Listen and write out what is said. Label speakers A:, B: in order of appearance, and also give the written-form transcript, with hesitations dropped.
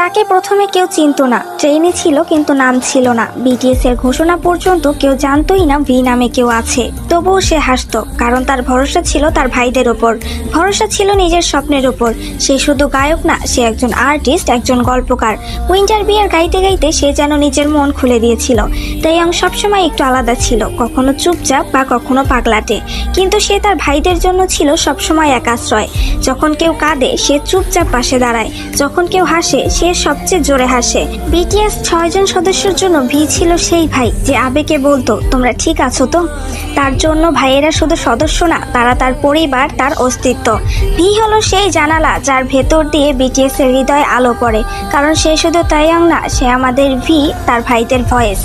A: তাকে প্রথমে কেউ চিনত না, ট্রেনে ছিল কিন্তু নাম ছিল না। বিটিএস এর ঘোষণা পর্যন্ত কেউ জানতোই না ভি নামে কেউ আছে। তবুও সে হাসতো, কারণ তার ভরসা ছিল তার ভাইদের ওপর, ভরসা ছিল নিজের স্বপ্নের ওপর। সে শুধু গায়ক না, সে একজন আর্টিস্ট, একজন গল্পকার। উইন্টার বিয়ার গাইতে গাইতে সে যেন নিজের মন খুলে দিয়েছিল। তাইয়াং সবসময় একটু আলাদা ছিল, কখনো চুপচাপ বা কখনো পাগলাটে, কিন্তু সে তার ভাইদের জন্য ছিল সবসময় এক আশ্রয়। যখন কেউ কাঁদে সে চুপচাপ পাশে দাঁড়ায়, যখন কেউ হাসে সে সবচেয়ে জোরে হাসে। বিটিএস 6 জন সদস্যের জন্য ভি ছিল সেই ভাই যে আবেগে বলতো, তোমরা ঠিক আছো তো? তার জন্য ভাইয়েরা শুধু সদস্য না, তারা তার পরিবার, তার অস্তিত্ব। ভি হলো সেই জানালা যার ভেতর দিয়ে বিটিএস এর হৃদয়ে আলো পড়ে, কারণ সে শুধু তাইয়াং না, সে আমাদের ভি, তার ভাইদের ভয়েস।